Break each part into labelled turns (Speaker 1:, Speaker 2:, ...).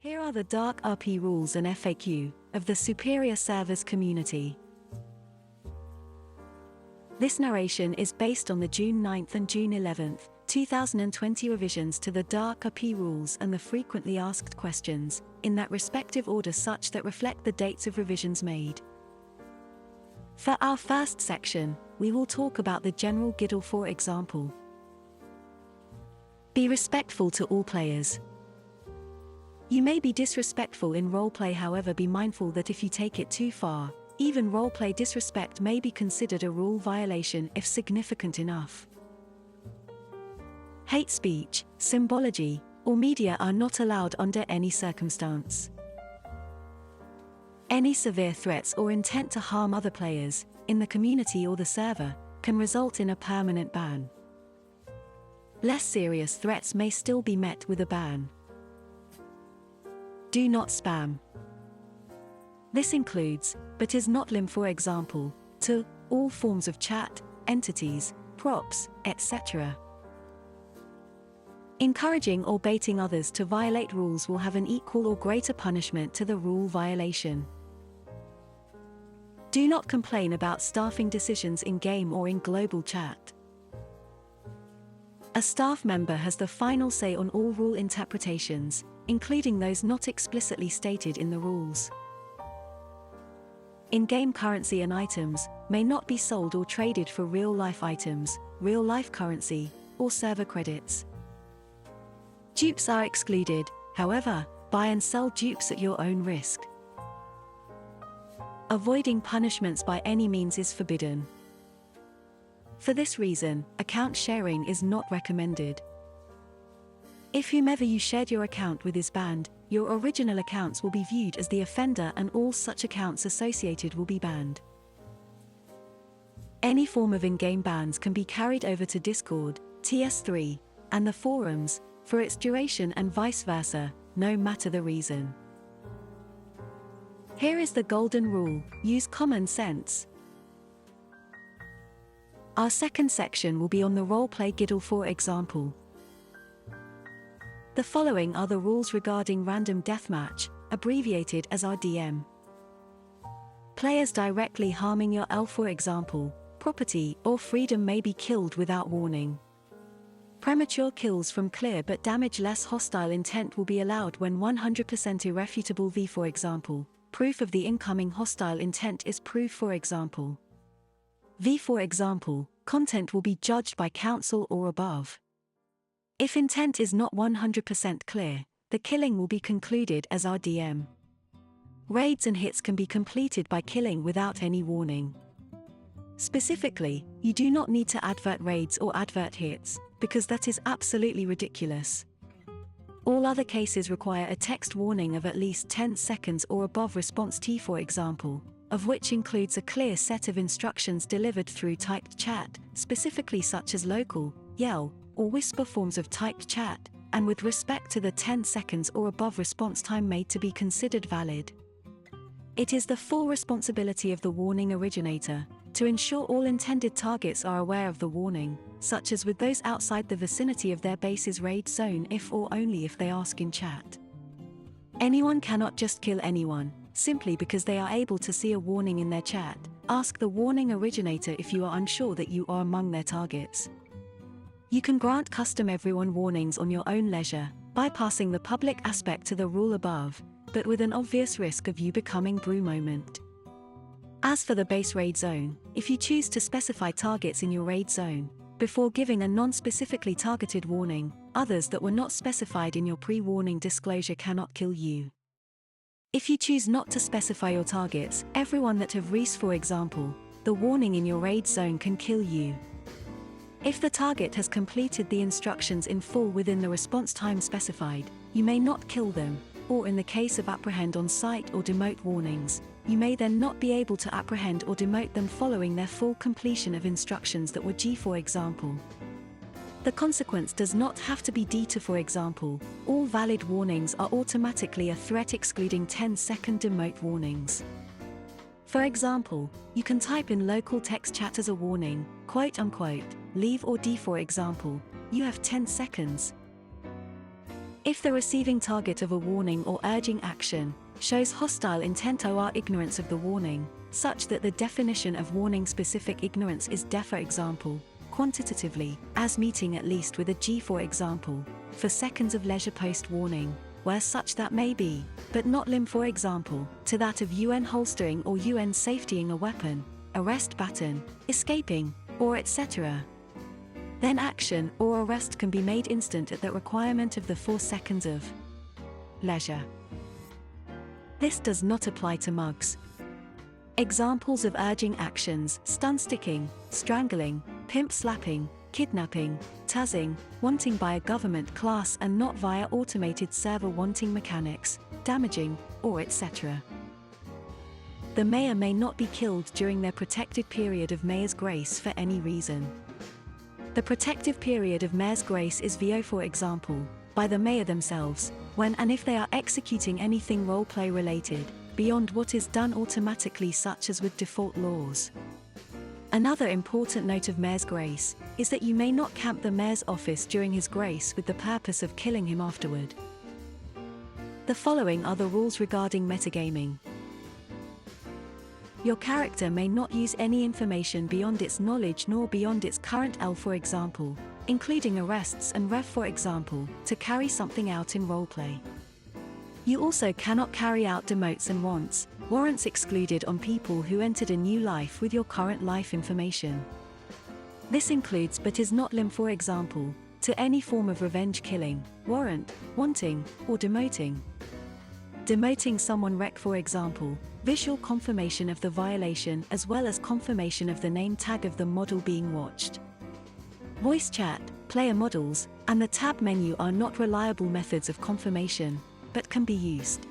Speaker 1: Here are the DarkRP rules and FAQ of the Superior Servers community. This narration is based on the June 9th and June 11th, 2020 revisions to the DarkRP rules and the frequently asked questions, in that respective order such that reflect the dates of revisions made. For our first section, we will talk about the general GIDL for example. Be respectful to all players. You may be disrespectful in roleplay, however be mindful that if you take it too far, even roleplay disrespect may be considered a rule violation if significant enough. Hate speech, symbology, or media are not allowed under any circumstance. Any severe threats or intent to harm other players, in the community or the server, can result in a permanent ban. Less serious threats may still be met with a ban. Do not spam. This includes, but is not limited, for example, to all forms of chat, entities, props, etc. Encouraging or baiting others to violate rules will have an equal or greater punishment to the rule violation. Do not complain about staffing decisions in-game or in global chat. A staff member has the final say on all rule interpretations, including those not explicitly stated in the rules. In-game currency and items may not be sold or traded for real-life items, real-life currency, or server credits. Dupes are excluded, however, buy and sell dupes at your own risk. Avoiding punishments by any means is forbidden. For this reason, account sharing is not recommended. If whomever you shared your account with is banned, your original accounts will be viewed as the offender and all such accounts associated will be banned. Any form of in-game bans can be carried over to Discord, TS3, and the forums, for its duration and vice versa, no matter the reason. Here is the golden rule: use common sense. Our second section will be on the roleplay GIDL for example. The following are the rules regarding random deathmatch, abbreviated as RDM. Players directly harming your L, for example, property or freedom, may be killed without warning. Premature kills from clear but damage-less hostile intent will be allowed when 100% irrefutable V, for example, proof of the incoming hostile intent is proof, for example. V, for example, content will be judged by council or above. If intent is not 100% clear, the killing will be concluded as RDM. Raids and hits can be completed by killing without any warning. Specifically, you do not need to advert raids or advert hits, because that is absolutely ridiculous. All other cases require a text warning of at least 10 seconds or above response T, for example, of which includes a clear set of instructions delivered through typed chat, specifically such as local, yell, or whisper forms of typed chat, and with respect to the 10 seconds or above response time made to be considered valid. It is the full responsibility of the warning originator to ensure all intended targets are aware of the warning, such as with those outside the vicinity of their base's raid zone if or only if they ask in chat. Anyone cannot just kill anyone, simply because they are able to see a warning in their chat. Ask the warning originator if you are unsure that you are among their targets. You can grant custom everyone warnings on your own leisure, bypassing the public aspect to the rule above, but with an obvious risk of you becoming brew moment. As for the base raid zone, if you choose to specify targets in your raid zone, before giving a non-specifically targeted warning, others that were not specified in your pre-warning disclosure cannot kill you. If you choose not to specify your targets, everyone that have Reese, for example, the warning in your raid zone can kill you. If the target has completed the instructions in full within the response time specified, you may not kill them, or in the case of apprehend on site or demote warnings, you may then not be able to apprehend or demote them following their full completion of instructions that were G, for example. The consequence does not have to be D, for example, all valid warnings are automatically a threat excluding 10-second demote warnings. For example, you can type in local text chat as a warning, quote unquote, leave or D, for example, you have 10 seconds. If the receiving target of a warning or urging action shows hostile intent or ignorance of the warning, such that the definition of warning-specific ignorance is DE, for example, quantitatively, as meeting at least with a G, for example, for seconds of leisure post-warning, where such that may be, but not lim, for example, to that of UN holstering or UN safetying a weapon, arrest baton, escaping, or etc. Then action or arrest can be made instant at the requirement of the 4 seconds of leisure. This does not apply to mugs. Examples of urging actions: stun sticking, strangling, pimp slapping, kidnapping, tazzing, wanting by a government class and not via automated server, wanting mechanics, damaging, or etc. The mayor may not be killed during their protected period of mayor's grace for any reason. The protective period of mayor's grace is VO, for example, by the mayor themselves, when and if they are executing anything roleplay related, beyond what is done automatically, such as with default laws. Another important note of mayor's grace is that you may not camp the mayor's office during his grace with the purpose of killing him afterward. The following are the rules regarding metagaming. Your character may not use any information beyond its knowledge nor beyond its current L, for example, including arrests and rev, for example, to carry something out in roleplay. You also cannot carry out demotes and warrants excluded on people who entered a new life with your current life information. This includes but is not lim, for example, to any form of revenge killing, warrant, wanting, or demoting. Demoting someone rec, for example, visual confirmation of the violation as well as confirmation of the name tag of the model being watched. Voice chat, player models, and the tab menu are not reliable methods of confirmation, but can be used.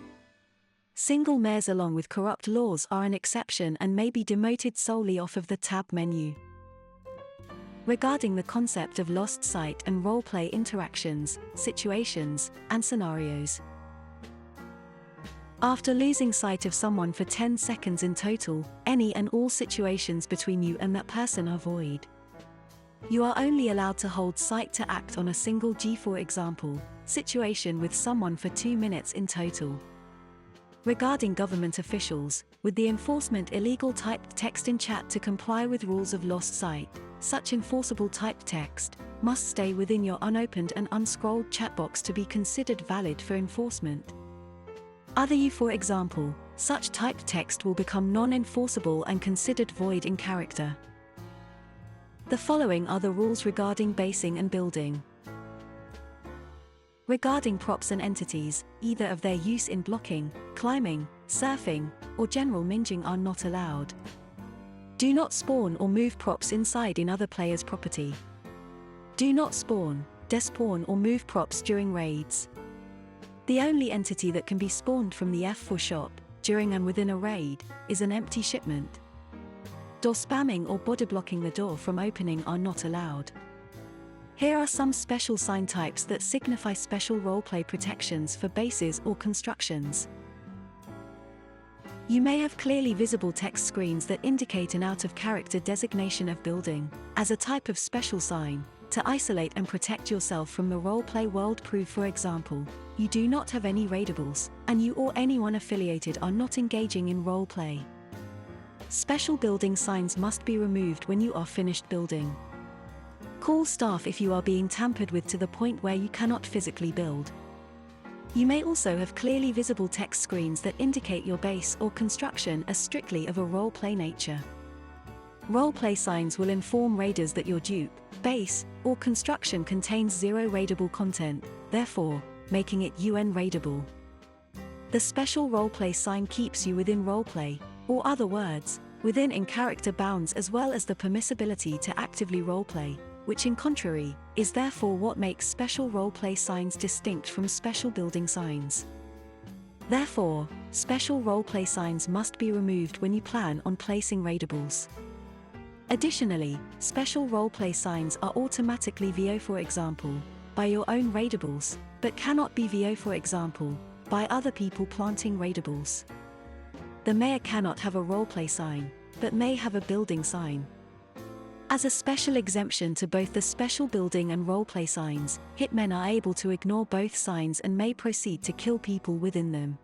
Speaker 1: Single mayors along with corrupt laws are an exception and may be demoted solely off of the tab menu. Regarding the concept of lost sight and roleplay interactions, situations, and scenarios. After losing sight of someone for 10 seconds in total, any and all situations between you and that person are void. You are only allowed to hold sight to act on a single G, for example, situation with someone for 2 minutes in total. Regarding government officials, with the enforcement illegal typed text in chat to comply with rules of lost sight, such enforceable typed text must stay within your unopened and unscrolled chat box to be considered valid for enforcement. Other you, for example, such typed text will become non-enforceable and considered void in character. The following are the rules regarding basing and building. Regarding props and entities, either of their use in blocking, climbing, surfing, or general minging are not allowed. Do not spawn or move props inside in other players' property. Do not spawn, despawn or move props during raids. The only entity that can be spawned from the F4 shop, during and within a raid, is an empty shipment. Door spamming or body blocking the door from opening are not allowed. Here are some special sign types that signify special roleplay protections for bases or constructions. You may have clearly visible text screens that indicate an out-of-character designation of building, as a type of special sign, to isolate and protect yourself from the roleplay world. Prove, for example, you do not have any raidables, and you or anyone affiliated are not engaging in roleplay. Special building signs must be removed when you are finished building. Call staff if you are being tampered with to the point where you cannot physically build. You may also have clearly visible text screens that indicate your base or construction as strictly of a roleplay nature. Roleplay signs will inform raiders that your dupe, base, or construction contains 0 raidable content, therefore, making it UN raidable. The special roleplay sign keeps you within roleplay, or other words, within in-character bounds, as well as the permissibility to actively roleplay, which in contrary, is therefore what makes special roleplay signs distinct from special building signs. Therefore, special roleplay signs must be removed when you plan on placing raidables. Additionally, special roleplay signs are automatically VO, for example, by your own raidables, but cannot be VO, for example, by other people planting raidables. The mayor cannot have a roleplay sign, but may have a building sign. As a special exemption to both the special building and roleplay signs, hitmen are able to ignore both signs and may proceed to kill people within them.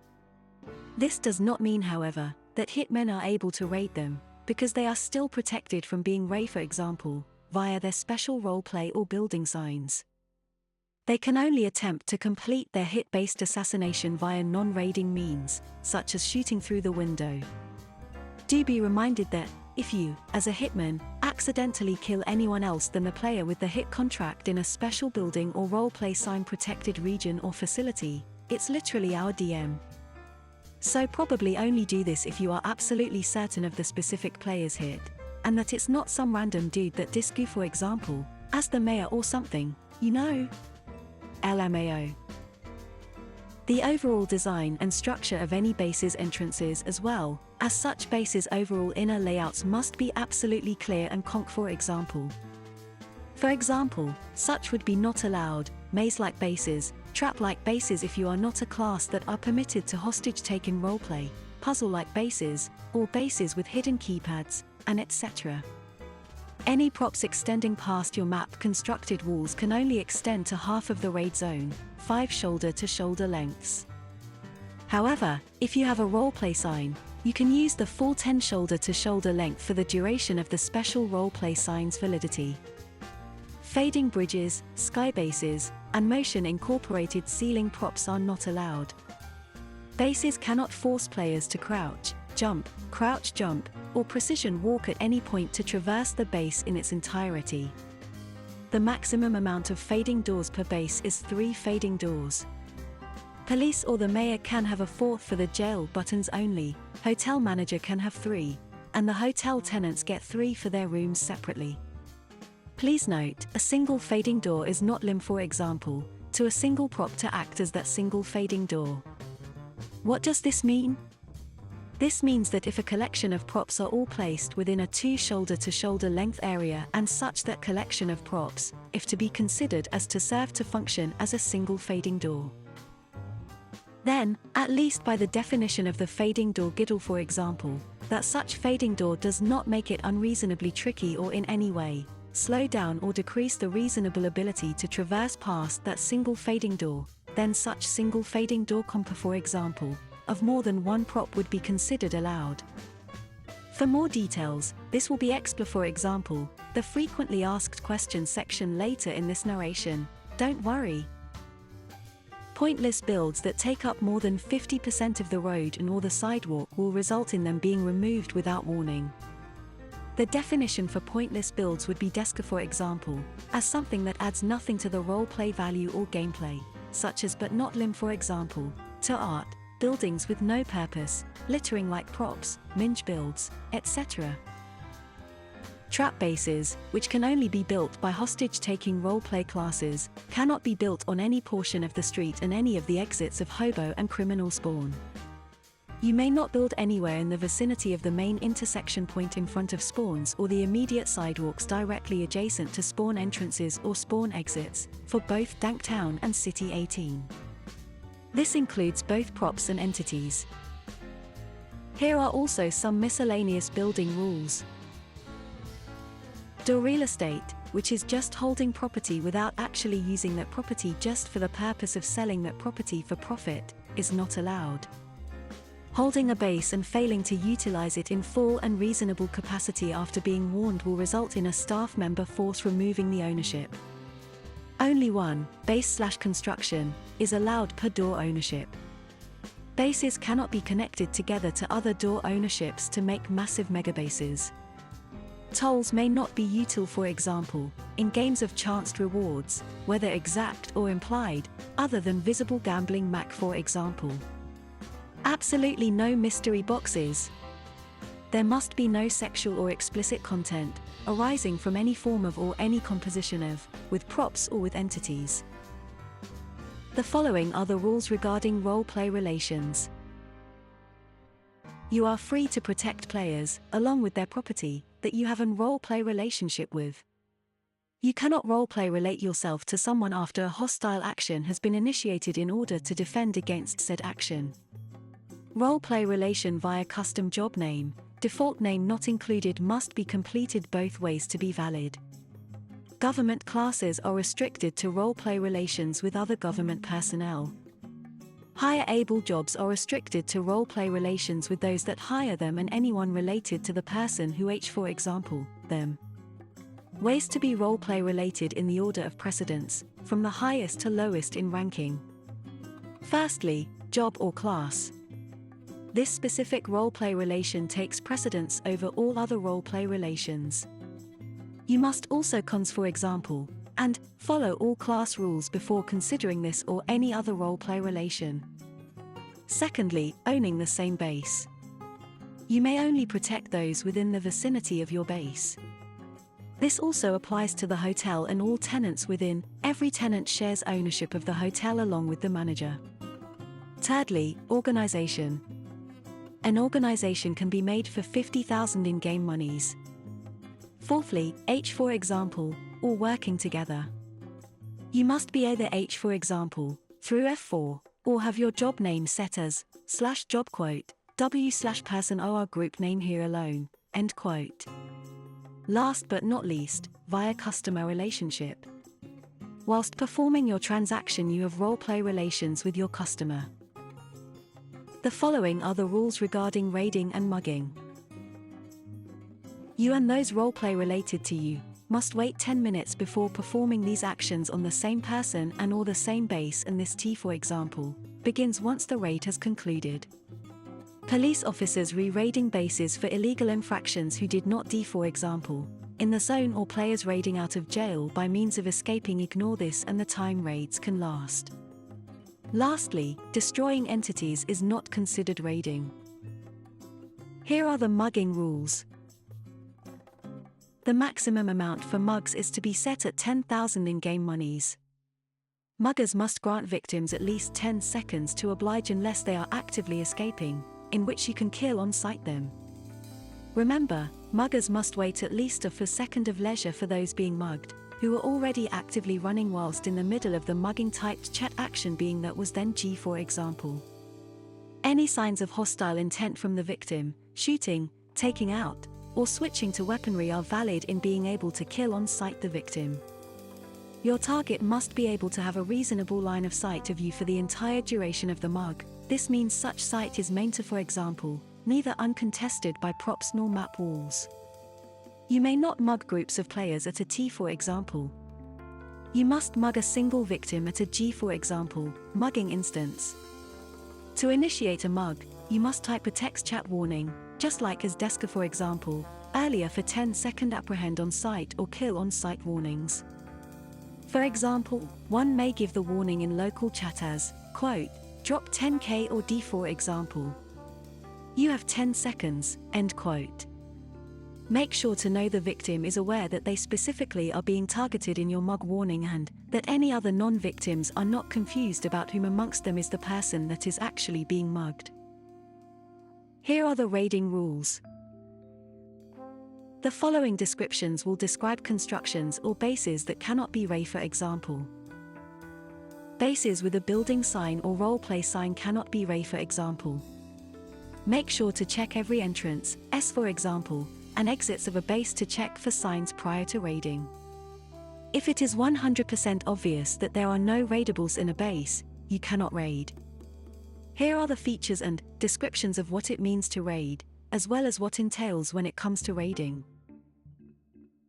Speaker 1: This does not mean, however, that hitmen are able to raid them, because they are still protected from being raided, for example, via their special roleplay or building signs. They can only attempt to complete their hit-based assassination via non-raiding means, such as shooting through the window. Do be reminded that, if you, as a hitman, accidentally kill anyone else than the player with the hit contract in a special building or roleplay sign protected region or facility, it's literally our DM. So probably only do this if you are absolutely certain of the specific player's hit, and that it's not some random dude that discu, for example, as the mayor or something, you know? LMAO. The overall design and structure of any base's entrances, as well as such base's overall inner layouts, must be absolutely clear and concrete. For example, such would be not allowed, maze-like bases, trap-like bases if you are not a class that are permitted to hostage-taking roleplay, puzzle-like bases, or bases with hidden keypads, and etc. Any props extending past your map constructed walls can only extend to half of the raid zone, 5 shoulder-to-shoulder lengths. However, if you have a roleplay sign, you can use the full 10 shoulder-to-shoulder length for the duration of the special roleplay sign's validity. Fading bridges, sky bases, and motion-incorporated ceiling props are not allowed. Bases cannot force players to crouch jump, or precision walk at any point to traverse the base in its entirety. The maximum amount of fading doors per base is 3 fading doors. Police or the mayor can have a 4th for the jail buttons only, hotel manager can have 3, and the hotel tenants get 3 for their rooms separately. Please note, a single fading door is not limited, for example, to a single prop to act as that single fading door. What does this mean? This means that if a collection of props are all placed within a 2 shoulder-to-shoulder length area and such that collection of props, if to be considered as to serve to function as a single fading door, then, at least by the definition of the fading door guide, for example, that such fading door does not make it unreasonably tricky or in any way slow down or decrease the reasonable ability to traverse past that single fading door, then such single fading door combo, for example, of more than one prop would be considered allowed. For more details, this will be explored, for example, the frequently asked questions section later in this narration. Don't worry. Pointless builds that take up more than 50% of the road and or the sidewalk will result in them being removed without warning. The definition for pointless builds would be deska, for example, as something that adds nothing to the roleplay value or gameplay, such as but not lim, for example, to art, buildings with no purpose, littering like props, minge builds, etc. Trap bases, which can only be built by hostage-taking roleplay classes, cannot be built on any portion of the street and any of the exits of hobo and criminal spawn. You may not build anywhere in the vicinity of the main intersection point in front of spawns or the immediate sidewalks directly adjacent to spawn entrances or spawn exits, for both Danktown and City 18. This includes both props and entities. Here are also some miscellaneous building rules. Door real estate, which is just holding property without actually using that property just for the purpose of selling that property for profit, is not allowed. Holding a base and failing to utilize it in full and reasonable capacity after being warned will result in a staff member force removing the ownership. Only one base/construction is allowed per door ownership. Bases cannot be connected together to other door ownerships to make massive megabases. Tolls may not be util, for example, in games of chanced rewards, whether exact or implied, other than visible gambling mac, for example. Absolutely no mystery boxes. There must be no sexual or explicit content arising from any form of or any composition of, with props or with entities. The following are the rules regarding role-play relations. You are free to protect players, along with their property, that you have a role-play relationship with. You cannot role-play relate yourself to someone after a hostile action has been initiated in order to defend against said action. Role-play relation via custom job name, default name not included must be completed both ways to be valid. Government classes are restricted to role-play relations with other government personnel. Hire able jobs are restricted to role-play relations with those that hire them and anyone related to the person who for example, them. Ways to be role-play related in the order of precedence, from the highest to lowest in ranking. Firstly, job or class. This specific role-play relation takes precedence over all other role-play relations. You must also for example, and follow all class rules before considering this or any other role-play relation. Secondly, owning the same base. You may only protect those within the vicinity of your base. This also applies to the hotel and all tenants within. Every tenant shares ownership of the hotel along with the manager. Thirdly, organization. An organization can be made for 50,000 in-game monies. Fourthly, for example, or working together. You must be either for example, through F4, or have your job name set as /job quote, w/person or group name here alone, end quote. Last but not least, via customer relationship. Whilst performing your transaction you have role-play relations with your customer. The following are the rules regarding raiding and mugging. You and those role-play related to you must wait 10 minutes before performing these actions on the same person and or the same base, and this for example, begins once the raid has concluded. Police officers re-raiding bases for illegal infractions who did not for example, in the zone or players raiding out of jail by means of escaping ignore this and the time raids can last. Lastly, destroying entities is not considered raiding. Here are the mugging rules. The maximum amount for mugs is to be set at 10,000 in-game monies. Muggers must grant victims at least 10 seconds to oblige unless they are actively escaping, in which you can kill on sight them. Remember, muggers must wait at least a second of leisure for those being mugged, who are already actively running whilst in the middle of the mugging typed chat action being that was then for example. Any signs of hostile intent from the victim, shooting, taking out, or switching to weaponry are valid in being able to kill on sight the victim. Your target must be able to have a reasonable line of sight of you for the entire duration of the mug. This means such sight is maintained for example, neither uncontested by props nor map walls. You may not mug groups of players at a for example. You must mug a single victim at a for example, mugging instance. To initiate a mug, you must type a text chat warning, just like as Deska for example, earlier for 10-second apprehend on sight or kill on sight warnings. For example, one may give the warning in local chat as, quote, drop 10k or for example. You have 10 seconds, end quote. Make sure to know the victim is aware that they specifically are being targeted in your mug warning and that any other non-victims are not confused about whom amongst them is the person that is actually being mugged. Here are the raiding rules. The following descriptions will describe constructions or bases that cannot be raided for example. Bases with a building sign or roleplay sign cannot be raided for example. Make sure to check every entrance, for example, and exits of a base to check for signs prior to raiding. If it is 100% obvious that there are no raidables in a base, you cannot raid. Here are the features and descriptions of what it means to raid, as well as what entails when it comes to raiding.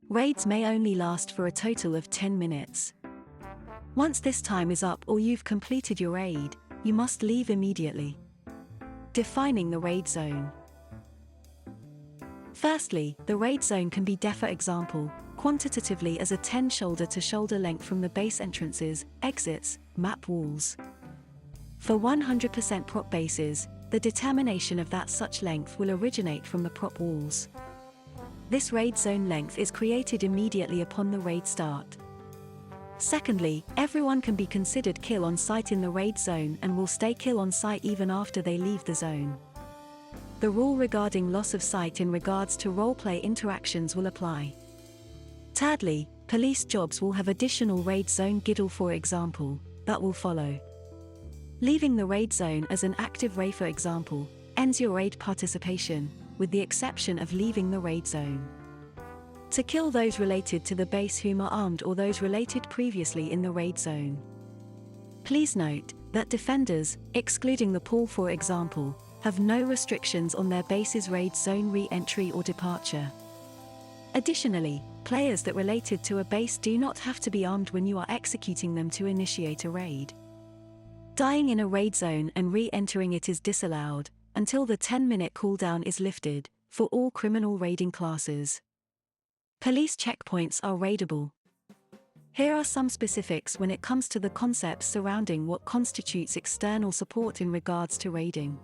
Speaker 1: Raids may only last for a total of 10 minutes. Once this time is up or you've completed your raid, you must leave immediately. Defining the raid zone. Firstly, the raid zone can be for example, quantitatively as a 10 shoulder-to-shoulder length from the base entrances, exits, map walls. For 100% prop bases, the determination of that such length will originate from the prop walls. This raid zone length is created immediately upon the raid start. Secondly, everyone can be considered kill on sight in the raid zone and will stay kill on sight even after they leave the zone. The rule regarding loss of sight in regards to roleplay interactions will apply. Thirdly, police jobs will have additional raid zone giddle for example, that will follow. Leaving the raid zone as an active raid for example, ends your raid participation, with the exception of leaving the raid zone. To kill those related to the base whom are armed or those related previously in the raid zone. Please note that defenders, excluding the pool for example, have no restrictions on their base's raid zone re-entry or departure. Additionally, players that related to a base do not have to be armed when you are executing them to initiate a raid. Dying in a raid zone and re-entering it is disallowed, until the 10-minute cooldown is lifted, for all criminal raiding classes. Police checkpoints are raidable. Here are some specifics when it comes to the concepts surrounding what constitutes external support in regards to raiding.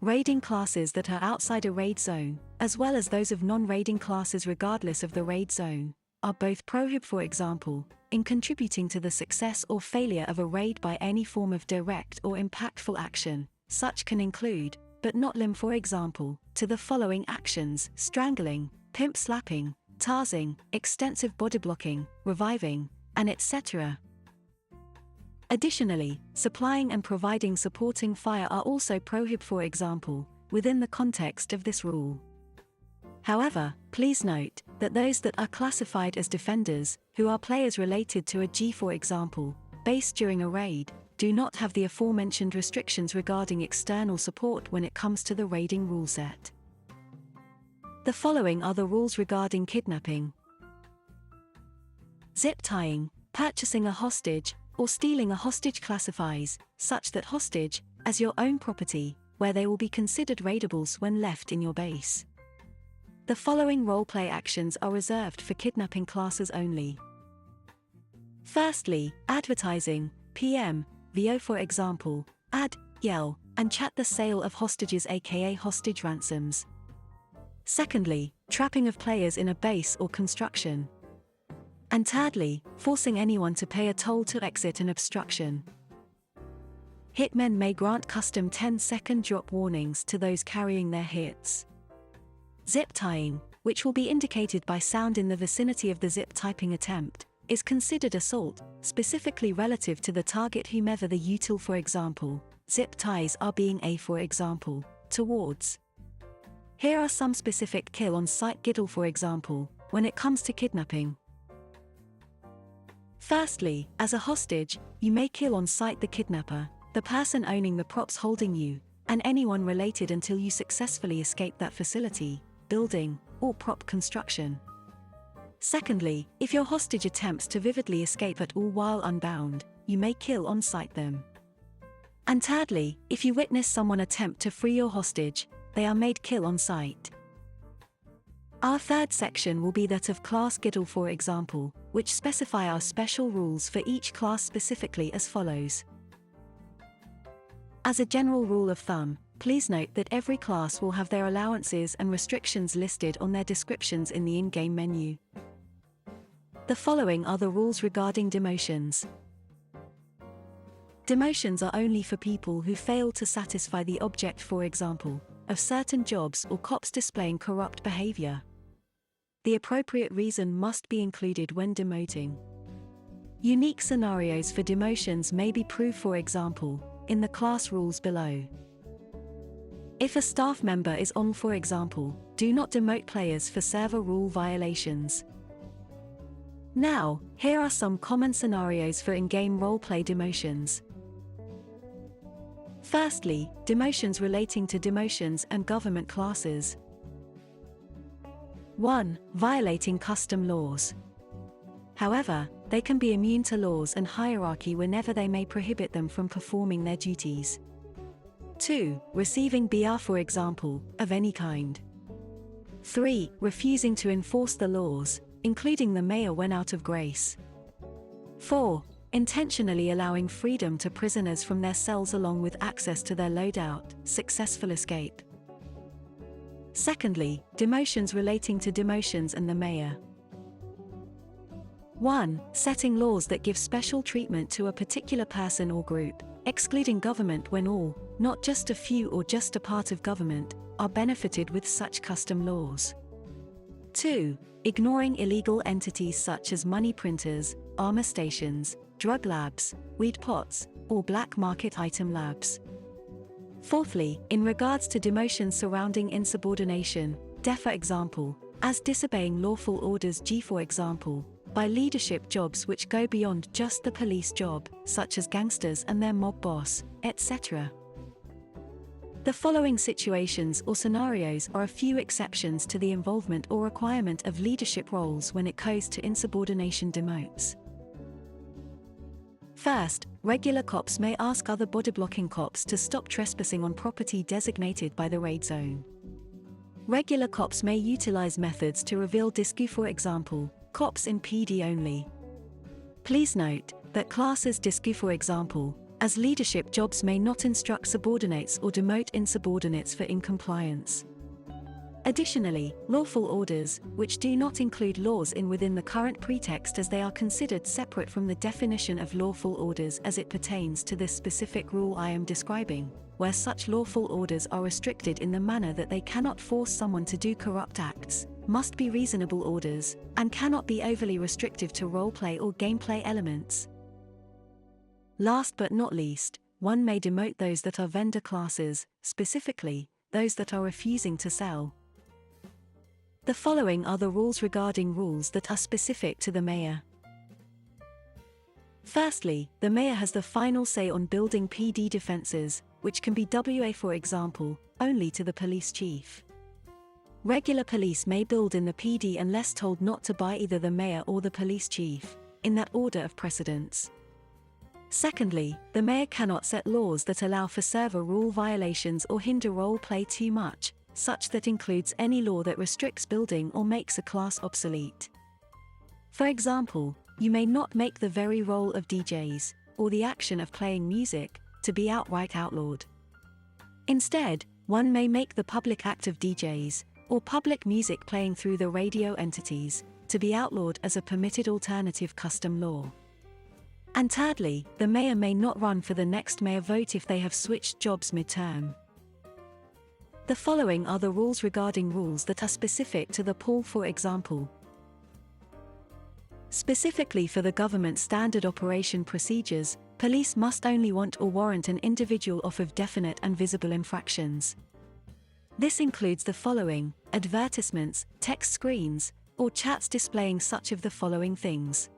Speaker 1: Raiding classes that are outside a raid zone, as well as those of non-raiding classes regardless of the raid zone, are both prohibited, for example, in contributing to the success or failure of a raid by any form of direct or impactful action. Such can include, but not limit, for example, to the following actions: strangling, pimp slapping, tarzing, extensive body blocking, reviving, and etc. Additionally, supplying and providing supporting fire are also prohibited, for example, within the context of this rule. However, please note that those that are classified as defenders, who are players related to a G, for example, base during a raid, do not have the aforementioned restrictions regarding external support when it comes to the raiding rule set. The following are the rules regarding kidnapping. Zip tying, purchasing a hostage, or stealing a hostage classifies, such that hostage, as your own property, where they will be considered raidables when left in your base. The following roleplay actions are reserved for kidnapping classes only. Firstly, advertising, PM, VO for example, ad, yell, and chat the sale of hostages aka hostage ransoms. Secondly, trapping of players in a base or construction. And thirdly, forcing anyone to pay a toll to exit an obstruction. Hitmen may grant custom 10-second drop warnings to those carrying their hits. Zip tying, which will be indicated by sound in the vicinity of the zip typing attempt, is considered assault, specifically relative to the target whomever the util, for example, zip ties are being a, for example, towards. Here are some specific kill on sight giddle, for example, when it comes to kidnapping. Firstly, as a hostage, you may kill on sight the kidnapper, the person owning the props holding you, and anyone related until you successfully escape that facility, building, or prop construction. Secondly, if your hostage attempts to vividly escape at all while unbound, you may kill on sight them. And thirdly, if you witness someone attempt to free your hostage, they are made kill on sight. Our third section will be that of class giddle, for example, which specify our special rules for each class specifically as follows. As a general rule of thumb, please note that every class will have their allowances and restrictions listed on their descriptions in the in-game menu. The following are the rules regarding demotions. Demotions are only for people who fail to satisfy the object, for example, of certain jobs or cops displaying corrupt behavior. The appropriate reason must be included when demoting. Unique scenarios for demotions may be proved, for example, in the class rules below. If a staff member is on, for example, do not demote players for server rule violations. Now, here are some common scenarios for in-game roleplay demotions. Firstly, demotions relating to demotions and government classes. 1. Violating custom laws. However, they can be immune to laws and hierarchy whenever they may prohibit them from performing their duties. 2. Receiving BR, for example, of any kind. 3. Refusing to enforce the laws, including the mayor when out of grace. 4. Intentionally allowing freedom to prisoners from their cells along with access to their loadout, successful escape. Secondly, demotions relating to demotions and the mayor. 1. Setting laws that give special treatment to a particular person or group, excluding government when all, not just a few or just a part of government, are benefited with such custom laws. 2. Ignoring illegal entities such as money printers, armor stations, drug labs, weed pots, or black market item labs. Fourthly, in regards to demotions surrounding insubordination, D for example, as disobeying lawful orders, G for example, by leadership jobs which go beyond just the police job, such as gangsters and their mob boss, etc. The following situations or scenarios are a few exceptions to the involvement or requirement of leadership roles when it goes to insubordination demotes. First, regular cops may ask other body-blocking cops to stop trespassing on property designated by the raid zone. Regular cops may utilize methods to reveal discu, for example, cops in PD only. Please note that classes discu, for example, as leadership jobs may not instruct subordinates or demote insubordinates for incompliance. Additionally, lawful orders, which do not include laws in within the current pretext, as they are considered separate from the definition of lawful orders as it pertains to this specific rule I am describing, where such lawful orders are restricted in the manner that they cannot force someone to do corrupt acts, must be reasonable orders, and cannot be overly restrictive to roleplay or gameplay elements. Last but not least, one may demote those that are vendor classes, specifically, those that are refusing to sell. The following are the rules regarding rules that are specific to the mayor. Firstly, the mayor has the final say on building PD defenses, which can be WA, for example, only to the police chief. Regular police may build in the PD unless told not to by either the mayor or the police chief, in that order of precedence. Secondly, the mayor cannot set laws that allow for server rule violations or hinder role play too much, such that includes any law that restricts building or makes a class obsolete. For example, you may not make the very role of DJs, or the action of playing music, to be outright outlawed. Instead, one may make the public act of DJs, or public music playing through the radio entities, to be outlawed as a permitted alternative custom law. And thirdly, the mayor may not run for the next mayor vote if they have switched jobs mid-term. The following are the rules regarding rules that are specific to the pool, for example. Specifically for the government standard operation procedures, police must only want or warrant an individual off of definite and visible infractions. This includes the following: advertisements, text screens, or chats displaying such of the following things: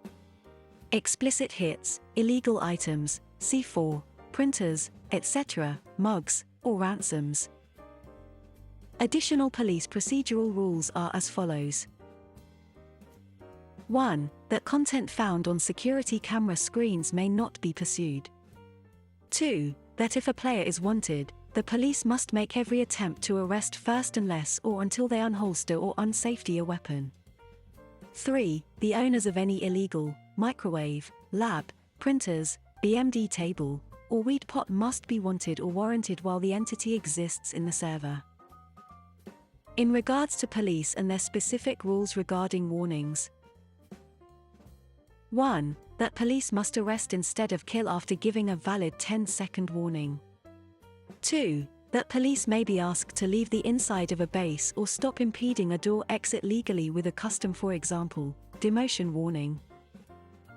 Speaker 1: explicit hits, illegal items, C4, printers, etc., mugs, or ransoms. Additional police procedural rules are as follows. 1. That content found on security camera screens may not be pursued. 2. That if a player is wanted, the police must make every attempt to arrest first unless or until they unholster or unsafety a weapon. 3. The owners of any illegal, microwave, lab, printers, BMD table, or weed pot must be wanted or warranted while the entity exists in the server. In regards to police and their specific rules regarding warnings. 1. That police must arrest instead of kill after giving a valid 10-second warning. 2. That police may be asked to leave the inside of a base or stop impeding a door exit legally with a custom, for example, demotion warning.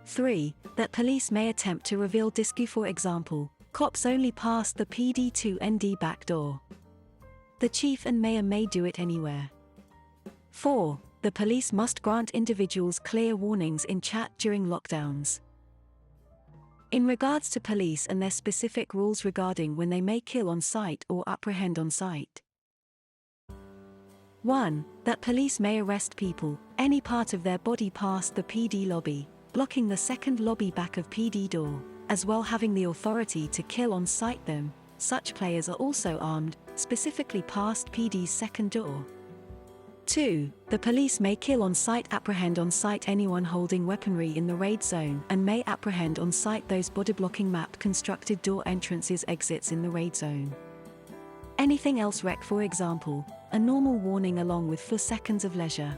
Speaker 1: 3. That police may attempt to reveal discu, for example, cops only pass the PD2ND back door. The chief and mayor may do it anywhere. 4. The police must grant individuals clear warnings in chat during lockdowns. In regards to police and their specific rules regarding when they may kill on site or apprehend on site. 1. That police may arrest people, any part of their body past the PD lobby, blocking the second lobby back of PD door, as well having the authority to kill on site them. Such players are also armed, specifically past PD's second door. 2. The police may kill on site, apprehend on site anyone holding weaponry in the raid zone, and may apprehend on site those body-blocking map constructed door entrances exits in the raid zone. Anything else wreck, for example, a normal warning along with 4 seconds of leisure.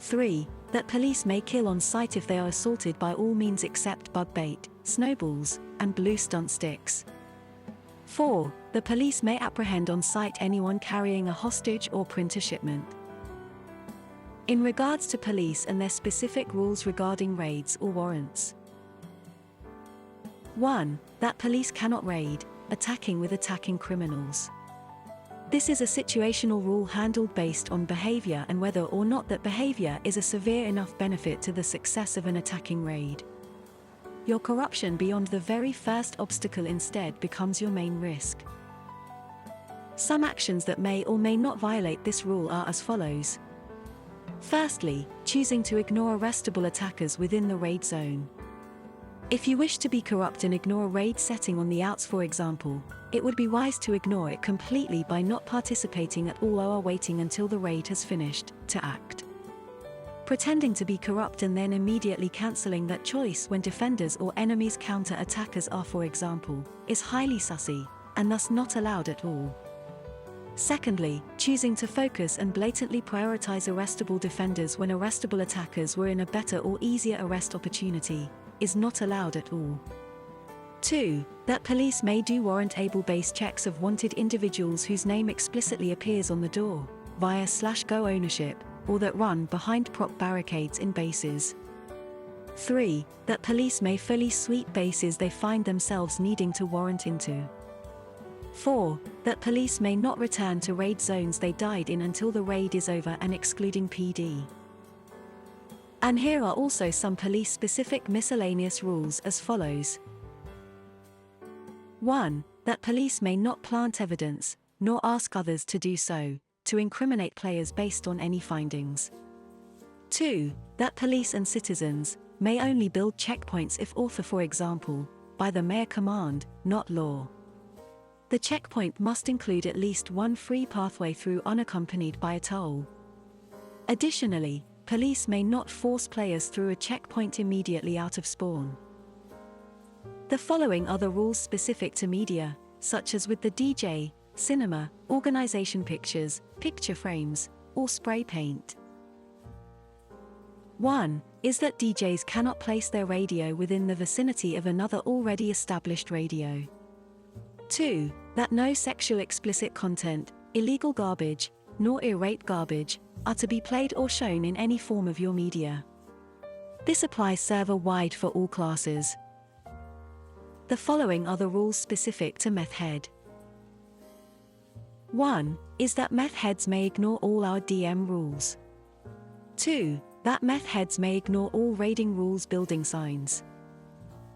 Speaker 1: 3. That police may kill on site if they are assaulted by all means except bug bait, snowballs, and blue stunt sticks. 4. The police may apprehend on site anyone carrying a hostage or printer shipment. In regards to police and their specific rules regarding raids or warrants. 1. That police cannot raid, attacking with attacking criminals. This is a situational rule handled based on behavior and whether or not that behavior is a severe enough benefit to the success of an attacking raid. Your corruption beyond the very first obstacle instead becomes your main risk. Some actions that may or may not violate this rule are as follows. Firstly, choosing to ignore arrestable attackers within the raid zone. If you wish to be corrupt and ignore a raid setting on the outs, for example, it would be wise to ignore it completely by not participating at all or waiting until the raid has finished to act. Pretending to be corrupt and then immediately cancelling that choice when defenders or enemies counter attackers are, for example, is highly sussy, and thus not allowed at all. Secondly, choosing to focus and blatantly prioritize arrestable defenders when arrestable attackers were in a better or easier arrest opportunity, is not allowed at all. 2. That police may do warrant-able base checks of wanted individuals whose name explicitly appears on the door, via /go ownership, or that run behind prop barricades in bases. 3. That police may fully sweep bases they find themselves needing to warrant into. 4. That police may not return to raid zones they died in until the raid is over and excluding PD. And here are also some police-specific miscellaneous rules as follows. 1. That police may not plant evidence, nor ask others to do so, to incriminate players based on any findings. 2. That police and citizens may only build checkpoints if authored, for example, by the mayor command, not law. The checkpoint must include at least one free pathway through unaccompanied by a toll. Additionally, police may not force players through a checkpoint immediately out of spawn. The following are the rules specific to media, such as with the DJ, cinema, organization pictures, picture frames, or spray paint. 1. Is that DJs cannot place their radio within the vicinity of another already established radio. 2. That no sexual explicit content, illegal garbage, nor irate garbage, are to be played or shown in any form of your media. This applies server-wide for all classes. The following are the rules specific to meth head. 1. Is that meth heads may ignore all our DM rules. 2. That meth heads may ignore all raiding rules building signs.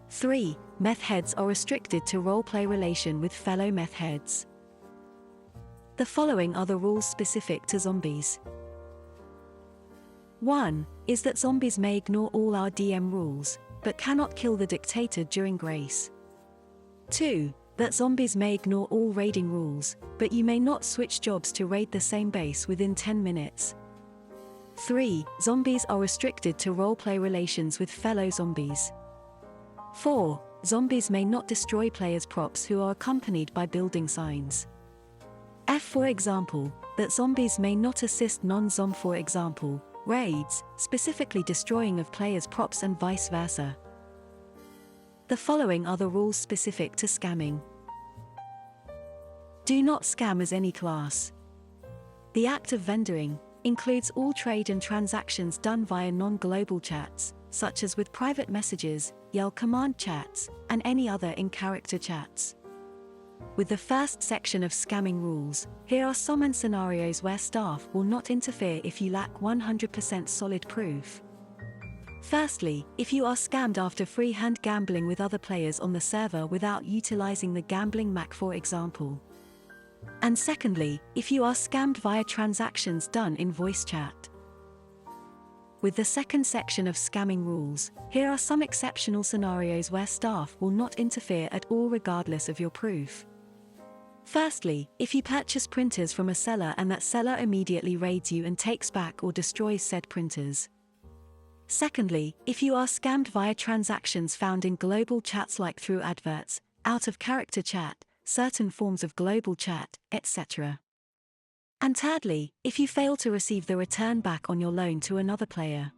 Speaker 1: 3. Meth heads are restricted to roleplay relation with fellow meth heads. The following are the rules specific to zombies. 1. Is that zombies may ignore all our DM rules, but cannot kill the dictator during grace. 2. That zombies may ignore all raiding rules, but you may not switch jobs to raid the same base within 10 minutes. 3. Zombies are restricted to roleplay relations with fellow zombies. 4. Zombies may not destroy players' props who are accompanied by building signs. For example, that zombies may not assist non-zom, for example, raids, specifically destroying of players' props and vice versa. The following are the rules specific to scamming. Do not scam as any class. The act of vendoring includes all trade and transactions done via non-global chats, such as with private messages, Yell command chats, and any other in-character chats. With the first section of scamming rules, here are some scenarios where staff will not interfere if you lack 100% solid proof. Firstly, if you are scammed after freehand gambling with other players on the server without utilizing the gambling Mac, for example. And secondly, if you are scammed via transactions done in voice chat. With the second section of scamming rules, here are some exceptional scenarios where staff will not interfere at all regardless of your proof. Firstly, if you purchase printers from a seller and that seller immediately raids you and takes back or destroys said printers. Secondly, if you are scammed via transactions found in global chats like through adverts, out-of-character chat, certain forms of global chat, etc. And thirdly, if you fail to receive the return back on your loan to another player.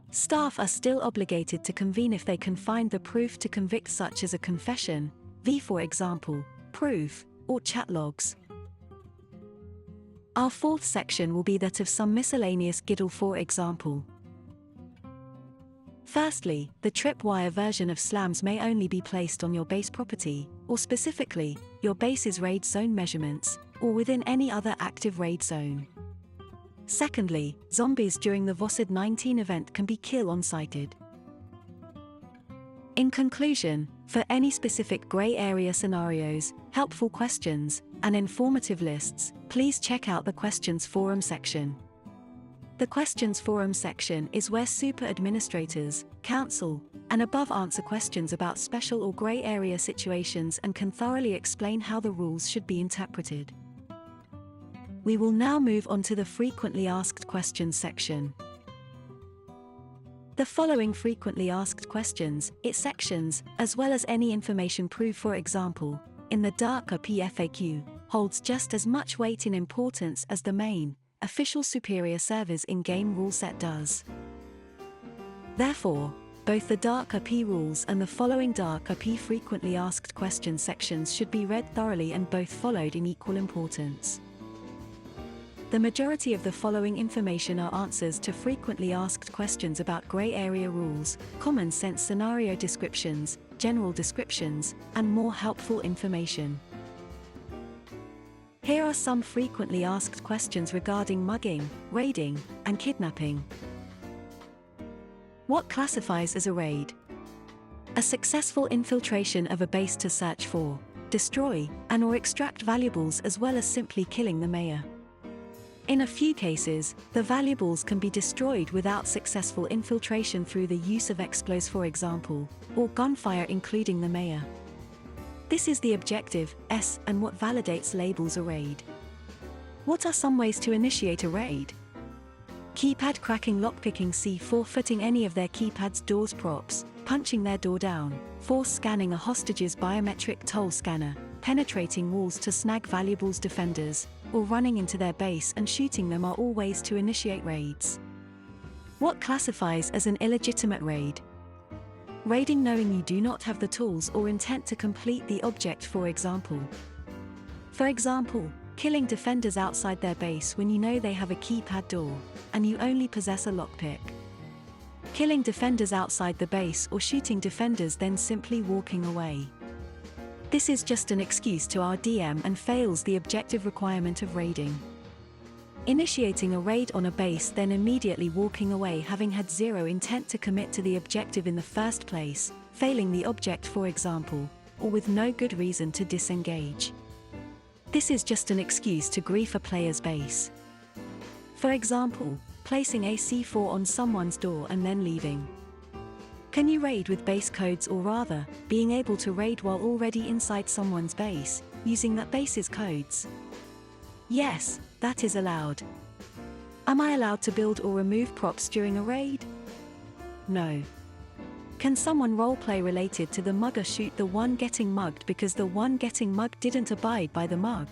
Speaker 1: Staff are still obligated to convene if they can find the proof to convict, such as a confession, for example, proof, or chat logs. Our fourth section will be that of some miscellaneous giddle, for example. Firstly, the tripwire version of slams may only be placed on your base property, or specifically, your base's raid zone measurements, or within any other active raid zone. Secondly, zombies during the VOSID 19 event can be kill-on-sighted. In conclusion, for any specific grey area scenarios, helpful questions, and informative lists, please check out the Questions Forum section. The Questions Forum section is where super administrators, council, and above answer questions about special or grey area situations and can thoroughly explain how the rules should be interpreted. We will now move on to the Frequently Asked Questions section. The following frequently asked questions, its sections, as well as any information proved, for example, in the DarkRP FAQ, holds just as much weight and importance as the main, official superior server's in-game rule set does. Therefore, both the DarkRP rules and the following DarkRP frequently asked questions sections should be read thoroughly and both followed in equal importance. The majority of the following information are answers to frequently asked questions about grey area rules, common sense scenario descriptions, general descriptions, and more helpful information. Here are some frequently asked questions regarding mugging, raiding, and kidnapping. What classifies as a raid? A successful infiltration of a base to search for, destroy, and/or extract valuables, as well as simply killing the mayor. In a few cases, the valuables can be destroyed without successful infiltration through the use of explosions, for example, or gunfire, including the mayor. This is the objective, S, and what validates labels a raid. What are some ways to initiate a raid? Keypad cracking, lockpicking, C4 footing any of their keypad's doors props, punching their door down, force scanning a hostage's biometric toll scanner, penetrating walls to snag valuables, defenders, or running into their base and shooting them are all ways to initiate raids. What classifies as an illegitimate raid? Raiding knowing you do not have the tools or intent to complete the object, for example. For example, killing defenders outside their base when you know they have a keypad door, and you only possess a lockpick. Killing defenders outside the base or shooting defenders then simply walking away. This is just an excuse to our DM and fails the objective requirement of raiding. Initiating a raid on a base then immediately walking away having had zero intent to commit to the objective in the first place, failing the object, for example, or with no good reason to disengage. This is just an excuse to grief a player's base. For example, placing a C4 on someone's door and then leaving. Can you raid with base codes, or rather, being able to raid while already inside someone's base, using that base's codes? Yes, that is allowed. Am I allowed to build or remove props during a raid? No. Can someone roleplay related to the mugger shoot the one getting mugged because the one getting mugged didn't abide by the mug?